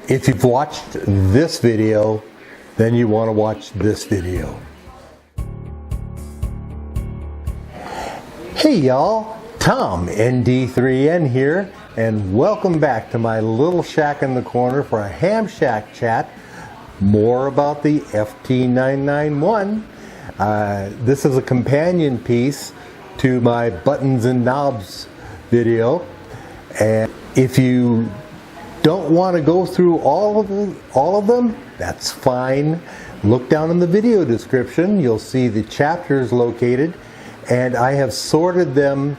If you've watched this video, then you want to watch this video. Hey y'all, Tom ND3N here, and welcome back to my little shack in the corner for a ham shack chat. More about the FT-991. This is a companion piece to my buttons and knobs video, and if you don't want to go through all of them, that's fine. Look down in the video description, you'll see the chapters located, and I have sorted them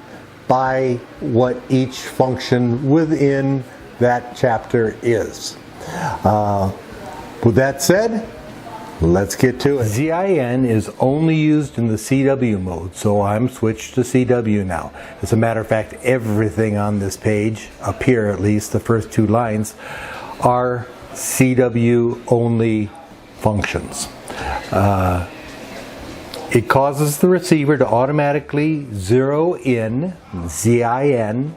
by what each function within that chapter is. With that said, let's get to it. ZIN is only used in the CW mode, so I'm switched to CW now. As a matter of fact, everything on this page, up here at least, the first two lines, are CW only functions. It causes the receiver to automatically zero in, ZIN,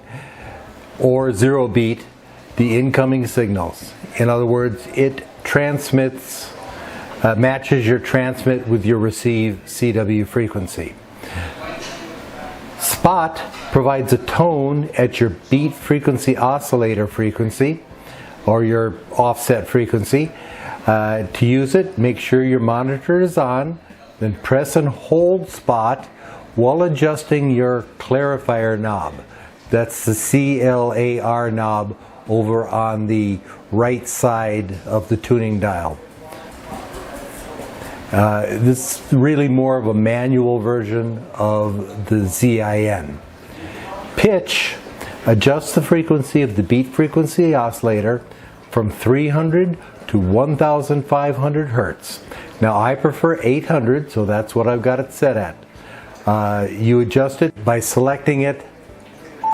or zero beat the incoming signals. In other words, it transmits matches your transmit with your receive CW frequency. Spot provides a tone at your beat frequency oscillator frequency or your offset frequency. To use it, make sure your monitor is on, then press and hold spot while adjusting your clarifier knob. That's the CLAR knob over on the right side of the tuning dial. This is really more of a manual version of the ZIN. Pitch adjusts the frequency of the beat frequency oscillator from 300 to 1500 Hertz. Now I prefer 800, so that's what I've got it set at. You adjust it by selecting it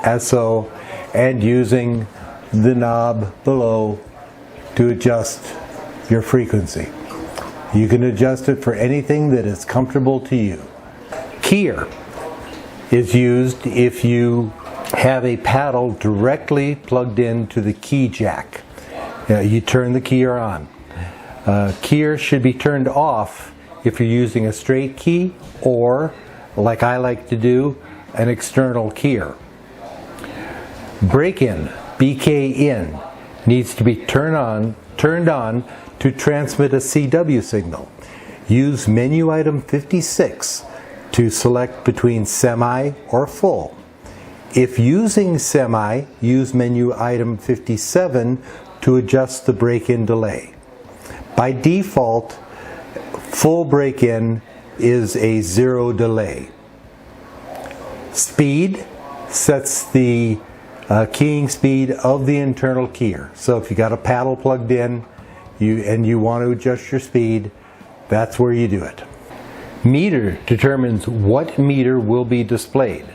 as so and using the knob below to adjust your frequency. You can adjust it for anything that is comfortable to you. Keyer is used if you have a paddle directly plugged into the key jack. You turn the keyer on. Keyer should be turned off if you're using a straight key or, like I like to do, an external keyer. Break-in, BK in, needs to be turned on to transmit a CW signal. Use menu item 56 to select between semi or full. If using semi, use menu item 57 to adjust the break-in delay. By default, full break-in is a 0 delay. Speed sets the keying speed of the internal keyer. So if you got a paddle plugged in and you want to adjust your speed, that's where you do it. Meter determines what meter will be displayed.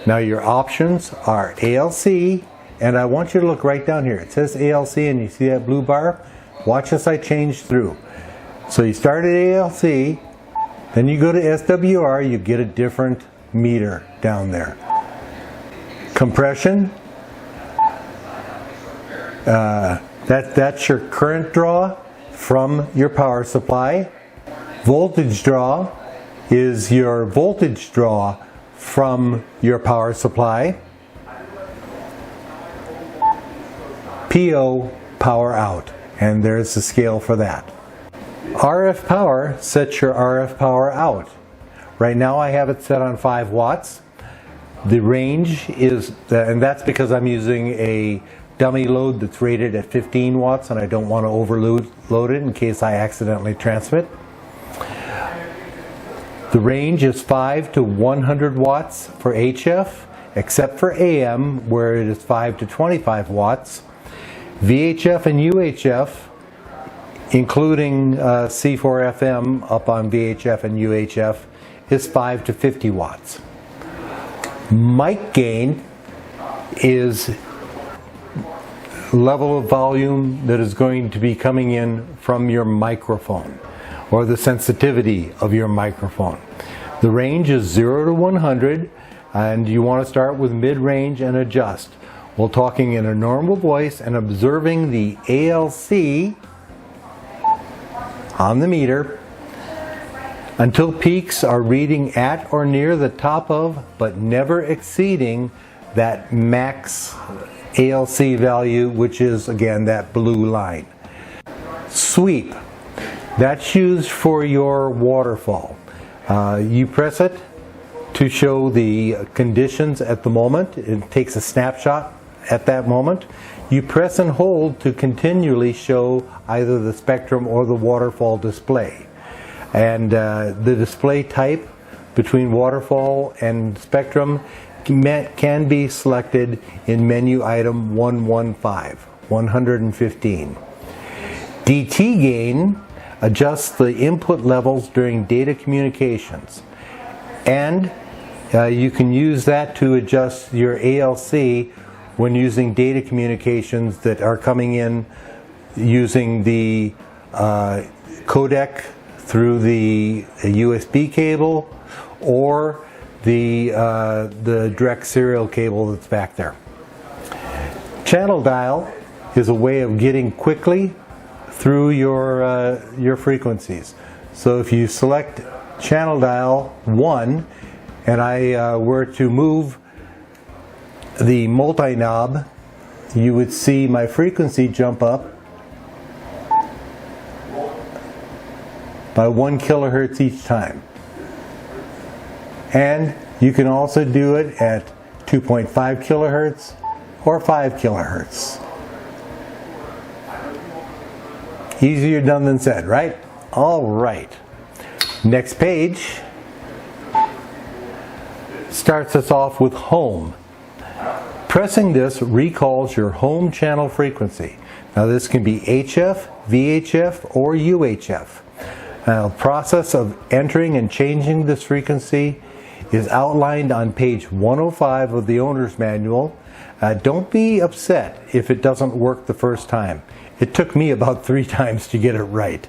Now your options are ALC, and I want you to look right down here. It says ALC and you see that blue bar? Watch as I change through. So you start at ALC, then you go to SWR, you get a different meter down there. Compression, that's your current draw from your power supply. Voltage draw is your voltage draw from your power supply. PO, power out, and there's the scale for that. RF power sets your RF power out. Right now I have it set on 5 watts. The range is, and that's because I'm using a dummy load that's rated at 15 watts and I don't want to overload it in case I accidentally transmit. The range is 5 to 100 watts for HF, except for AM where it is 5 to 25 watts. VHF and UHF, including C4FM up on VHF and UHF, is 5 to 50 watts. Mic gain is level of volume that is going to be coming in from your microphone or the sensitivity of your microphone. The range is 0 to 100 and you want to start with mid-range and adjust. while talking in a normal voice and observing the ALC on the meter until peaks are reading at or near the top of, but never exceeding, that max ALC value, which is again that blue line. Sweep, that's used for your waterfall. You press it to show the conditions at the moment. It takes a snapshot at that moment. You press and hold to continually show either the spectrum or the waterfall display. And the display type between waterfall and spectrum can be selected in menu item 115. DT gain adjusts the input levels during data communications. And you can use that to adjust your ALC when using data communications that are coming in using the codec through the USB cable or the direct serial cable that's back there. Channel dial is a way of getting quickly through your frequencies. So if you select channel dial 1 and I were to move the multi-knob, you would see my frequency jump up by 1 kilohertz each time. And you can also do it at 2.5 kilohertz or 5 kilohertz. Easier done than said, right? All right. Next page starts us off with home. Pressing this recalls your home channel frequency. Now this can be HF, VHF, or UHF. Now, the process of entering and changing this frequency is outlined on page 105 of the owner's manual. Don't be upset if it doesn't work the first time. It took me about 3 times to get it right.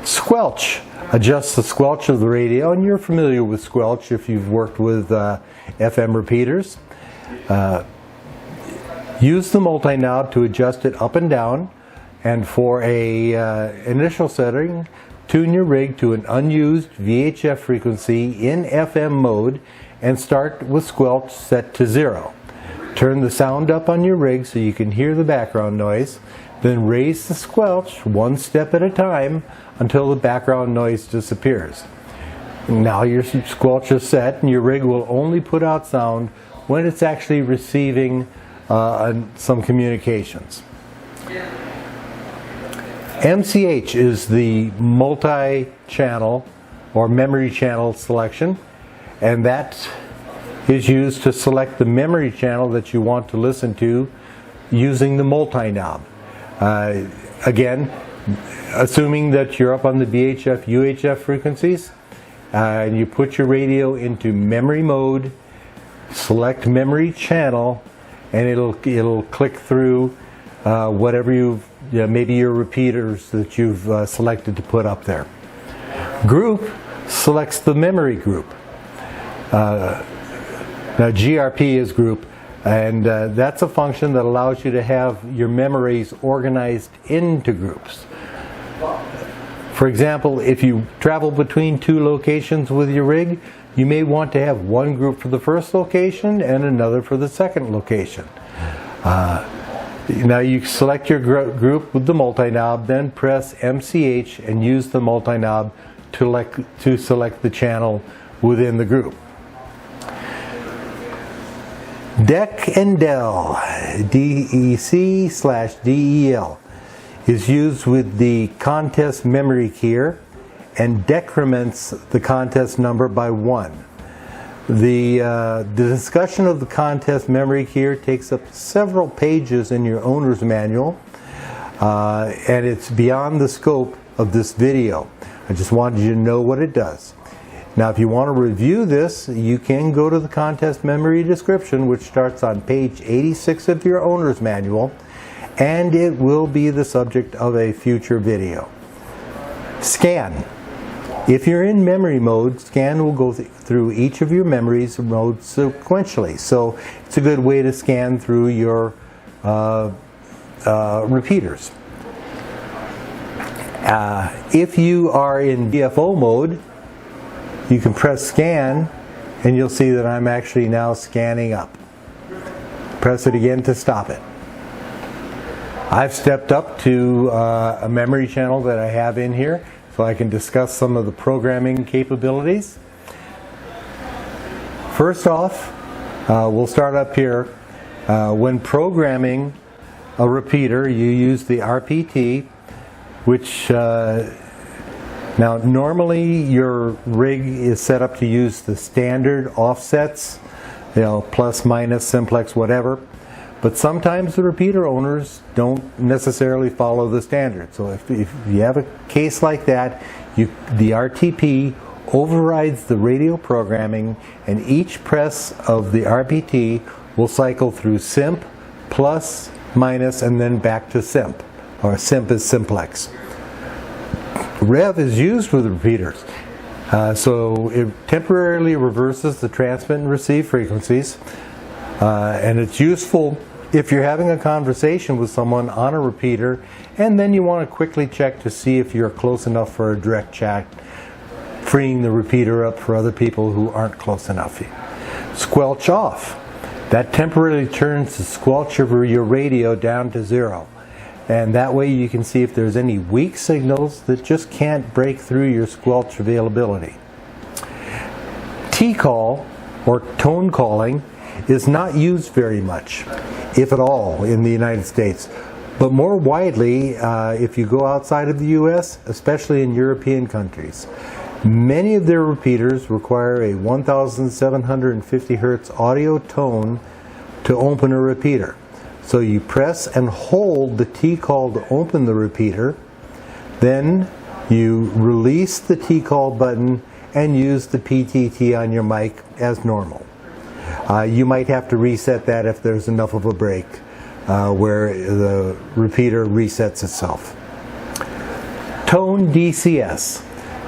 Squelch adjusts the squelch of the radio, and you're familiar with squelch if you've worked with FM repeaters. Use the multi-knob to adjust it up and down, and for a initial setting, tune your rig to an unused VHF frequency in FM mode and start with squelch set to 0. Turn the sound up on your rig so you can hear the background noise, then raise the squelch 1 step at a time until the background noise disappears. Now your squelch is set and your rig will only put out sound when it's actually receiving some communications. MCH is the multi-channel or memory channel selection, and that is used to select the memory channel that you want to listen to using the multi-knob. Again, assuming that you're up on the VHF, UHF frequencies, and you put your radio into memory mode, select memory channel, and it'll click through whatever maybe your repeaters that you've selected to put up there. Group selects the memory group. Now GRP is group, and that's a function that allows you to have your memories organized into groups. For example, if you travel between 2 locations with your rig, you may want to have one group for the first location and another for the second location. Now you select your group with the multi-knob, then press MCH and use the multi-knob to select the channel within the group. DEC and DEL, DEC/DEL, is used with the contest memory keyer and decrements the contest number by 1. The discussion of the contest memory keyer takes up several pages in your owner's manual, and it's beyond the scope of this video. I just wanted you to know what it does. Now if you want to review this, you can go to the contest memory description, which starts on page 86 of your owner's manual, and it will be the subject of a future video. Scan. If you're in memory mode, scan will go through each of your memories modes sequentially. So it's a good way to scan through your repeaters. If you are in DFO mode, you can press scan and you'll see that I'm actually now scanning up. Press it again to stop it. I've stepped up to a memory channel that I have in here so I can discuss some of the programming capabilities. First off, we'll start up here. When programming a repeater, you use the RPT, which now normally your rig is set up to use the standard offsets, plus, minus, simplex, whatever. But sometimes the repeater owners don't necessarily follow the standard. So if you have a case like that, the RTP overrides the radio programming, and each press of the RPT will cycle through simp, plus, minus, and then back to simp, or simp is simplex. Rev is used with repeaters, so it temporarily reverses the transmit and receive frequencies, and it's useful if you're having a conversation with someone on a repeater and then you want to quickly check to see if you're close enough for a direct chat, freeing the repeater up for other people who aren't close enough. Squelch off. That temporarily turns the squelch over your radio down to 0. And that way you can see if there's any weak signals that just can't break through your squelch availability. T.CALL, or tone calling, is not used very much, if at all, in the United States. But more widely, if you go outside of the US, especially in European countries, many of their repeaters require a 1750 Hz audio tone to open a repeater. So you press and hold the T.CALL to open the repeater, then you release the T.CALL button and use the PTT on your mic as normal. You might have to reset that if there's enough of a break where the repeater resets itself. Tone DCS.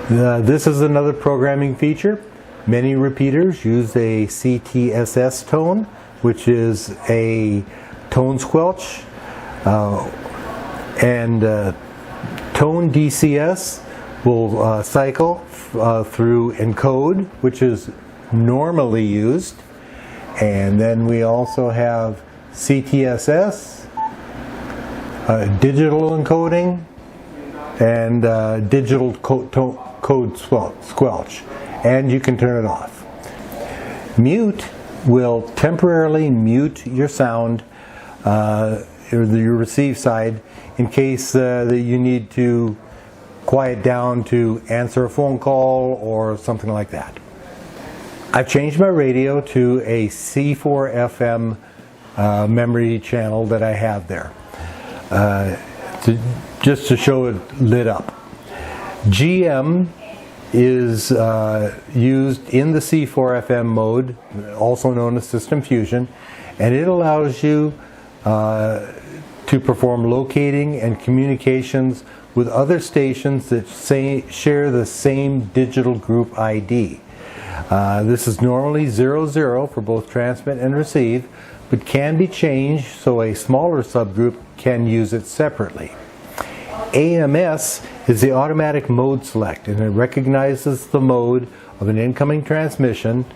This is another programming feature. Many repeaters use a CTSS tone, which is a tone squelch, and tone DCS will cycle through encode, which is normally used, and then we also have CTSS, digital encoding, and digital code squelch, and you can turn it off. Mute will temporarily mute your sound, your receive side, in case that you need to quiet down to answer a phone call or something like that. I've changed my radio to a C4 FM memory channel that I have there, just to show it lit up. GM is used in the C4 FM mode, also known as System Fusion, and it allows you to perform locating and communications with other stations that share the same digital group ID. This is normally 00 for both transmit and receive, but can be changed so a smaller subgroup can use it separately. AMS is the automatic mode select, and it recognizes the mode of an incoming transmission.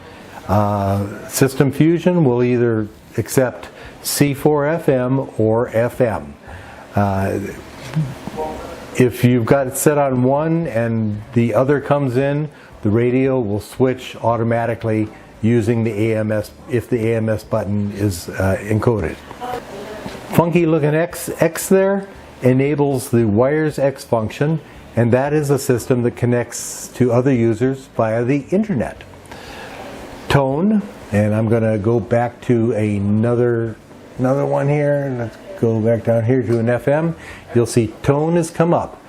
System Fusion will either accept C4 FM or FM. If you've got it set on one and the other comes in, the radio will switch automatically using the AMS if the AMS button is encoded. Funky looking X there enables the wires X function, and that is a system that connects to other users via the internet. Tone, and I'm going to go back to another one here. Let's go back down here to an FM. You'll see tone has come up.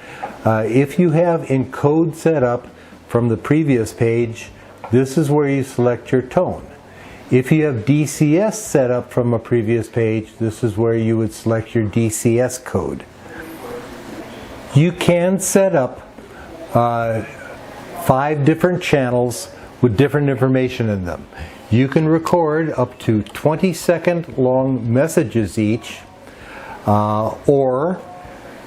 If you have encode set up from the previous page, this is where you select your tone. If you have DCS set up from a previous page, this is where you would select your DCS code. You can set up 5 different channels with different information in them. You can record up to 20-second long messages each, or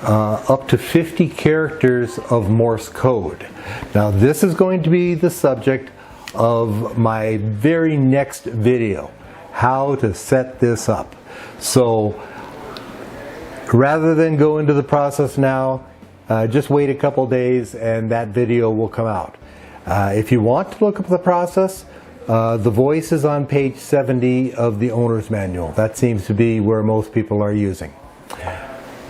up to 50 characters of Morse code. Now this is going to be the subject of my very next video, how to set this up. So rather than go into the process now, just wait a couple days and that video will come out. If you want to look up the process, the voice is on page 70 of the owner's manual. That seems to be where most people are using.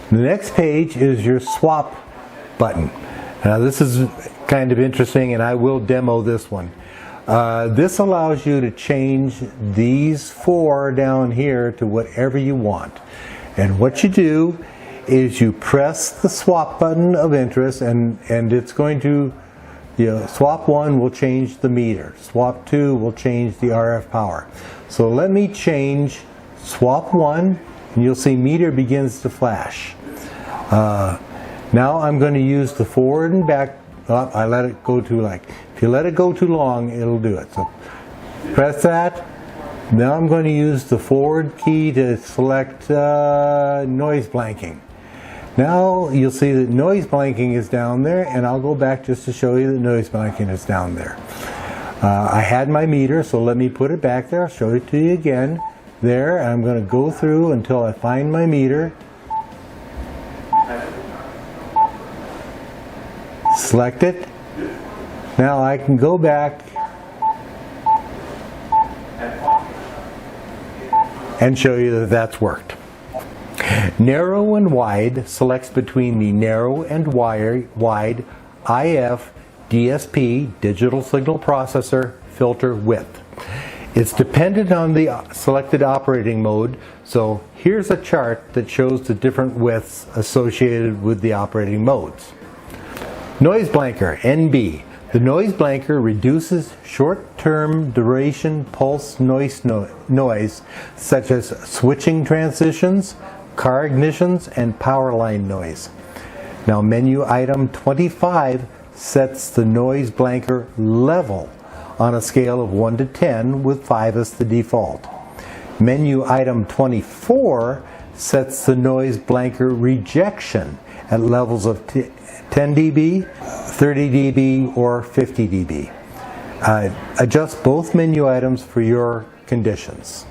The next page is your swap button. Now this is kind of interesting, and I will demo this one. This allows you to change these 4 down here to whatever you want. And what you do is you press the swap button of interest, and it's going to, swap 1 will change the meter. Swap 2 will change the RF power. So let me change swap 1, and you'll see meter begins to flash. Now I'm going to use the forward and back. Oh, I let it go too long. If you let it go too long, it'll do it. So press that. Now I'm going to use the forward key to select noise blanking. Now you'll see that noise blanking is down there, and I'll go back just to show you that noise blanking is down there. I had my meter, so let me put it back there. I'll show it to you again. There, I'm going to go through until I find my meter. Select it. Now I can go back and show you that that's worked. Narrow and wide selects between the narrow and wide IF DSP digital signal processor filter width. It's dependent on the selected operating mode, so here's a chart that shows the different widths associated with the operating modes. Noise blanker, NB. The noise blanker reduces short-term duration pulse noise such as switching transitions, car ignitions, and power line noise. Now menu item 25 sets the noise blanker level on a scale of 1 to 10, with 5 as the default. Menu item 24 sets the noise blanker rejection at levels of 10 dB, 30 dB, or 50 dB. Adjust both menu items for your conditions.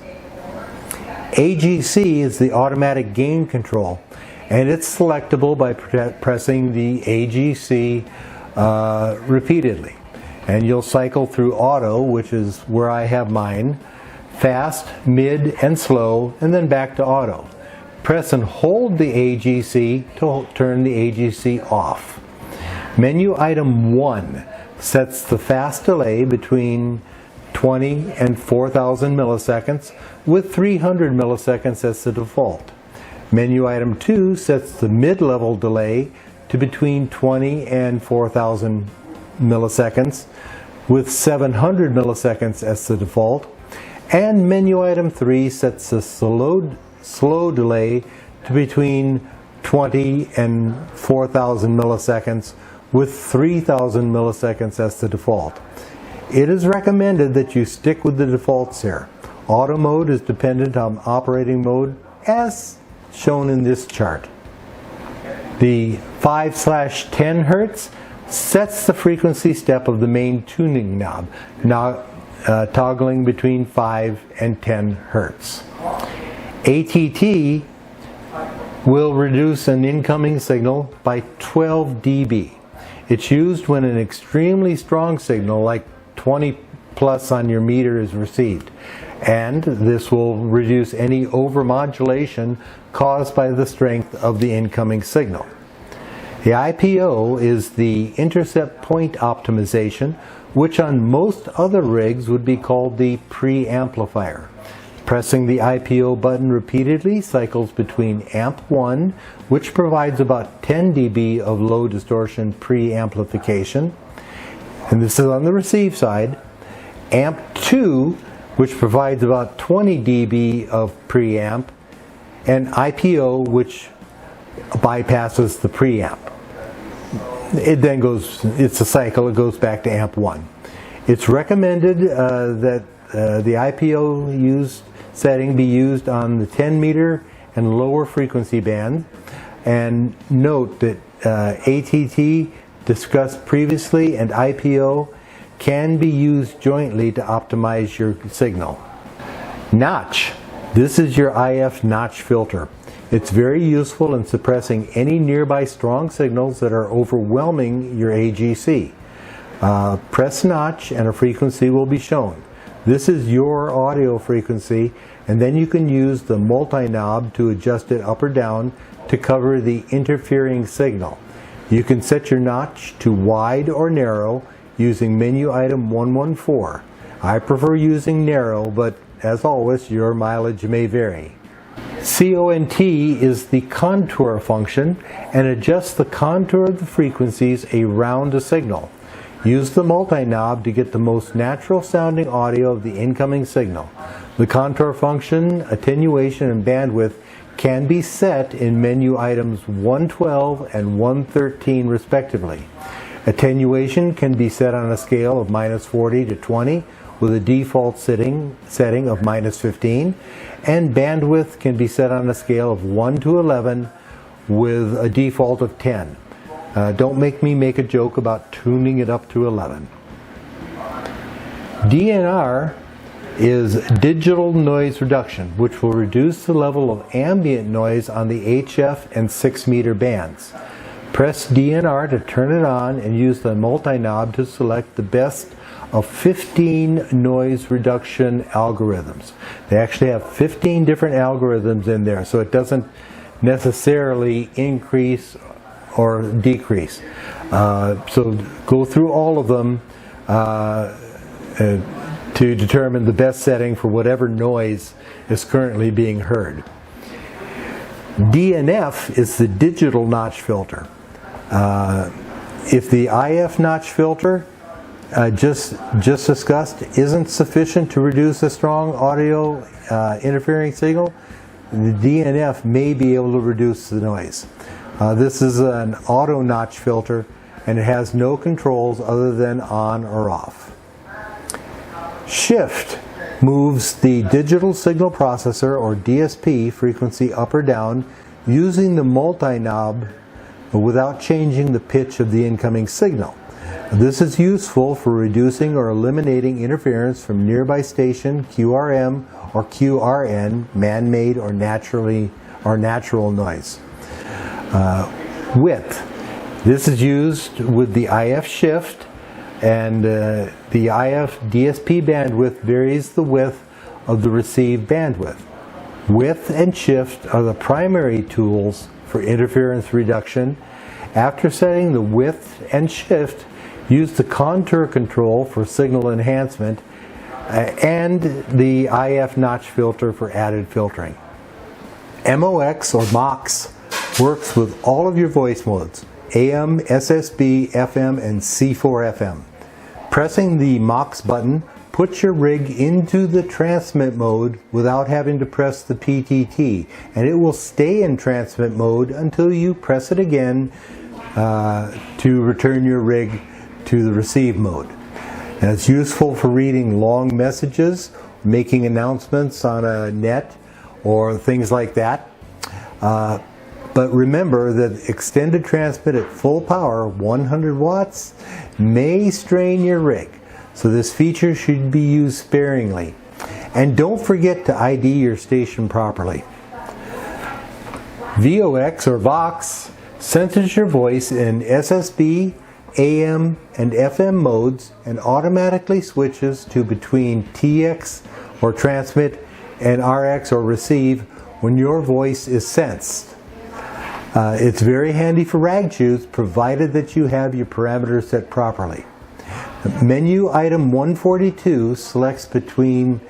AGC is the automatic gain control, and it's selectable by pressing the AGC repeatedly. And you'll cycle through auto, which is where I have mine, fast, mid, and slow, and then back to auto. Press and hold the AGC to turn the AGC off. Menu item 1 sets the fast delay between 20 and 4,000 milliseconds, with 300 milliseconds as the default. Menu item 2 sets the mid-level delay to between 20 and 4,000 milliseconds, with 700 milliseconds as the default. And menu item 3 sets the slow delay to between 20 and 4,000 milliseconds, with 3,000 milliseconds as the default. It is recommended that you stick with the defaults here. Auto mode is dependent on operating mode, as shown in this chart. The 5/10 Hertz sets the frequency step of the main tuning knob, toggling between 5 and 10 Hertz. ATT will reduce an incoming signal by 12 dB. It's used when an extremely strong signal, like 20 plus on your meter, is received. And this will reduce any overmodulation caused by the strength of the incoming signal. The IPO is the intercept point optimization, which on most other rigs would be called the preamplifier. Pressing the IPO button repeatedly cycles between amp 1, which provides about 10 dB of low distortion preamplification, and this is on the receive side, amp 2, which provides about 20 dB of preamp, and IPO, which bypasses the preamp. it then goes, it's a cycle, it goes back to amp 1. It's recommended that the IPO used setting be used on the 10 meter and lower frequency band. And note that ATT discussed previously and IPO can be used jointly to optimize your signal. Notch. This is your IF notch filter. It's very useful in suppressing any nearby strong signals that are overwhelming your AGC. Press notch and a frequency will be shown. This is your audio frequency, and then you can use the multi-knob to adjust it up or down to cover the interfering signal. You can set your notch to wide or narrow using menu item 114. I prefer using narrow, but as always, your mileage may vary. CONT is the contour function and adjusts the contour of the frequencies around a signal. Use the multi-knob to get the most natural sounding audio of the incoming signal. The contour function, attenuation, and bandwidth can be set in menu items 112 and 113 respectively. Attenuation can be set on a scale of -40 to 20 with a default setting of -15, and bandwidth can be set on a scale of 1 to 11 with a default of 10. Don't make me make a joke about tuning it up to 11. DNR is digital noise reduction, which will reduce the level of ambient noise on the HF and 6 meter bands. Press DNR to turn it on and use the multi-knob to select the best of 15 noise reduction algorithms. They actually have 15 different algorithms in there, so it doesn't necessarily increase or decrease. So go through all of them to determine the best setting for whatever noise is currently being heard. DNF is the digital notch filter. If the IF notch filter just discussed isn't sufficient to reduce a strong audio interfering signal, the DNF may be able to reduce the noise. This is an auto notch filter, and it has no controls other than on or off. Shift moves the digital signal processor, or DSP, frequency up or down using the multi-knob without changing the pitch of the incoming signal. This is useful for reducing or eliminating interference from nearby station, QRM or QRN, man-made or natural noise. Width. This is used with the IF shift, and the IF DSP bandwidth varies the width of the received bandwidth. Width and shift are the primary tools for interference reduction. After setting the width and shift, use the contour control for signal enhancement and the IF notch filter for added filtering. MOX or MOX works with all of your voice modes: AM, SSB, FM, and C4 FM. Pressing the MOX button puts your rig into the transmit mode without having to press the PTT, and it will stay in transmit mode until you press it again to return your rig to the receive mode. And it's useful for reading long messages, making announcements on a net, or things like that. But remember that extended transmit at full power, 100 watts, may strain your rig. So this feature should be used sparingly. And don't forget to ID your station properly. VOX or VOX senses your voice in SSB, AM, and FM modes and automatically switches to between TX or transmit and RX or receive when your voice is sensed. It's very handy for rag chews, provided that you have your parameters set properly. Menu item 142 selects between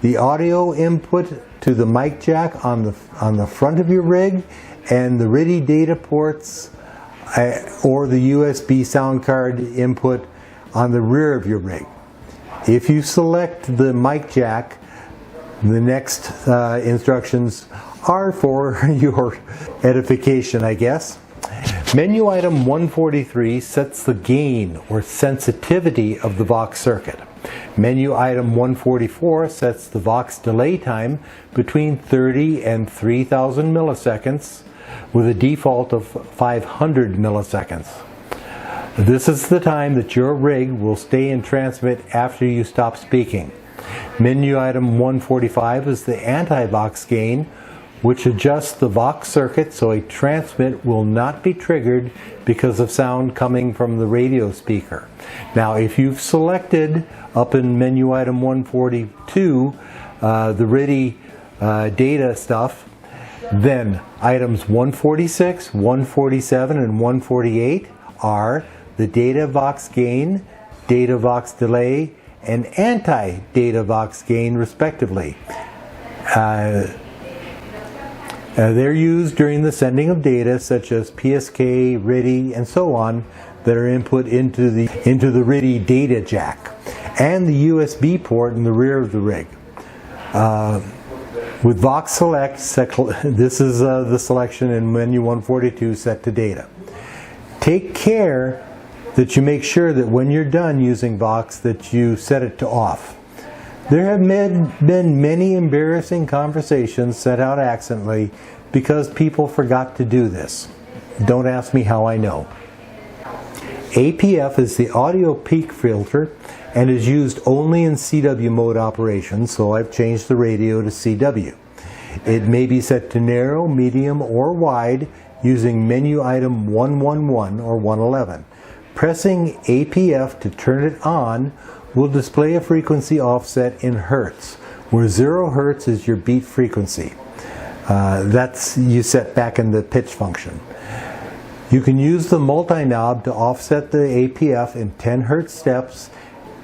the audio input to the mic jack on the front of your rig and the RIDI data ports or the USB sound card input on the rear of your rig. If you select the mic jack, the next instructions are for your edification, I guess. Menu item 143 sets the gain or sensitivity of the Vox circuit. Menu item 144 sets the Vox delay time between 30 and 3000 milliseconds with a default of 500 milliseconds. This is the time that your rig will stay and transmit after you stop speaking. Menu item 145 is the anti-Vox gain, which adjusts the Vox circuit so a transmit will not be triggered because of sound coming from the radio speaker. Now, if you've selected up in menu item 142 the RIDI data stuff, then items 146, 147, and 148 are the data Vox gain, data Vox delay, and anti-data Vox gain respectively. They're used during the sending of data such as PSK, RIDI, and so on that are input into the RIDI data jack and the USB port in the rear of the rig. With Vox Select, this is the selection in menu 142 set to data. Take care that you make sure that when you're done using Vox that you set it to off. There have been many embarrassing conversations sent out accidentally because people forgot to do this. Don't ask me how I know. APF is the audio peak filter and is used only in CW mode operations, so I've changed the radio to CW. It may be set to narrow, medium, or wide using menu item 111 or 111. Pressing APF to turn it on will display a frequency offset in hertz, where 0 hertz is your beat frequency. That's you set back in the pitch function. You can use the multi-knob to offset the APF in 10 hertz steps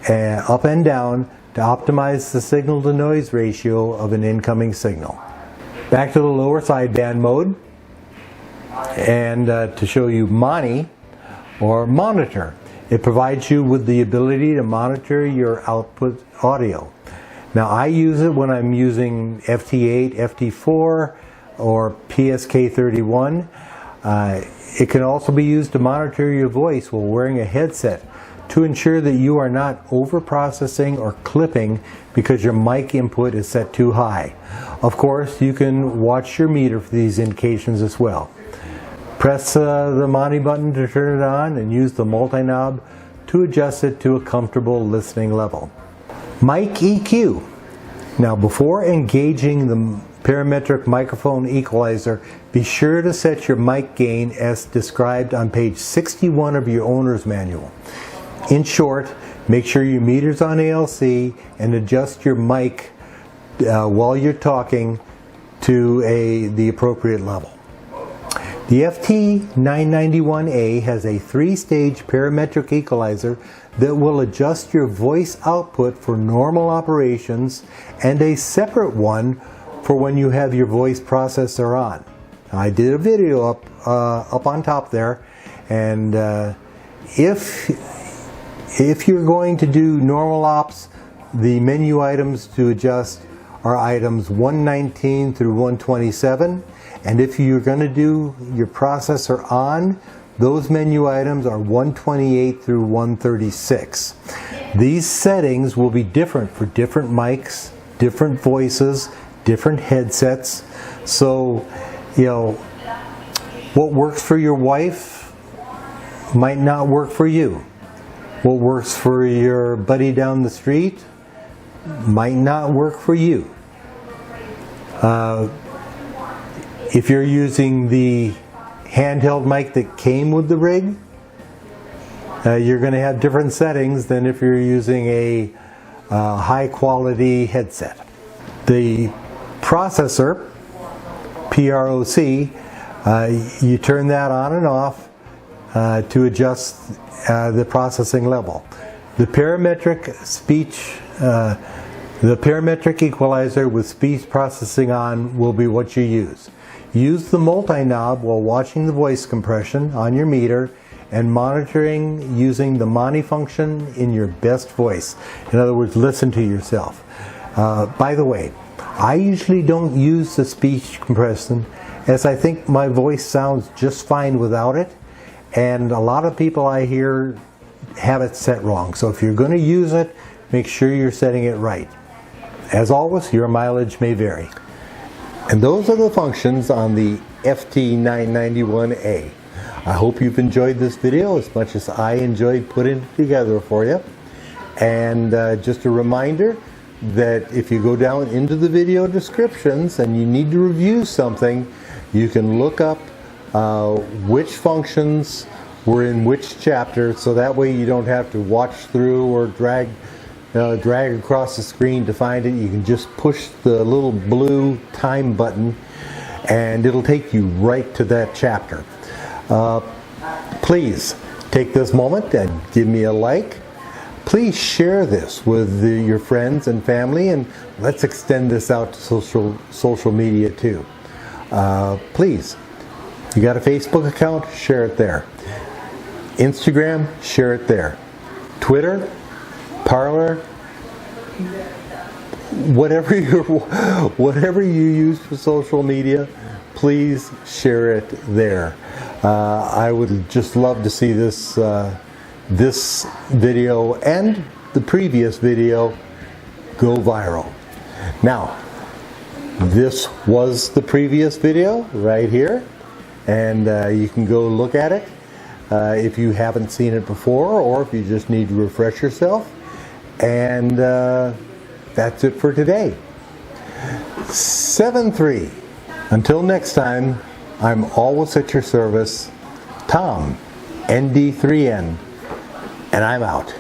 up and down to optimize the signal-to-noise ratio of an incoming signal. Back to the lower sideband mode, and to show you Moni or monitor. It provides you with the ability to monitor your output audio. Now I use it when I'm using FT-8, FT-4, or PSK31. It can also be used to monitor your voice while wearing a headset to ensure that you are not over-processing or clipping because your mic input is set too high. Of course, you can watch your meter for these indications as well. Press the Moni button to turn it on and use the multi-knob to adjust it to a comfortable listening level. Mic EQ. Now, before engaging the parametric microphone equalizer, be sure to set your mic gain as described on page 61 of your owner's manual. In short, make sure your meter's on ALC and adjust your mic while you're talking to the appropriate level. The FT-991A has a 3-stage parametric equalizer that will adjust your voice output for normal operations and a separate one for when you have your voice processor on. I did a video up on top there, and if you're going to do normal ops, the menu items to adjust are items 119 through 127. And if you're going to do your processor on, those menu items are 128 through 136. These settings will be different for different mics, different voices, different headsets. So, you know, what works for your wife might not work for you. What works for your buddy down the street might not work for you. If you're using the handheld mic that came with the rig, you're going to have different settings than if you're using a high quality headset. The processor, PROC, you turn that on and off to adjust the processing level. The parametric equalizer with speech processing on will be what you use. Use the multi-knob while watching the voice compression on your meter and monitoring using the Moni function in your best voice. In other words, listen to yourself. By the way, I usually don't use the speech compression as I think my voice sounds just fine without it, and a lot of people I hear have it set wrong. So if you're going to use it, make sure you're setting it right. As always, your mileage may vary. And those are the functions on the FT-991A. I hope you've enjoyed this video as much as I enjoyed putting it together for you. And just a reminder that if you go down into the video descriptions and you need to review something, you can look up which functions were in which chapter, so that way you don't have to watch through or drag across the screen to find it. You can just push the little blue time button and it'll take you right to that chapter. Please take this moment and give me a like. Please share this with your friends and family, and let's extend this out to social media too. Please, you got a Facebook account? Share it there. Instagram? Share it there. Twitter? Parlor? Whatever you use for social media, please share it there. I would just love to see this this video and the previous video go viral. Now, this was the previous video right here, and you can go look at it if you haven't seen it before, or if you just need to refresh yourself. And that's it for today. 7-3. Until next time, I'm always at your service, Tom, ND3N, and I'm out.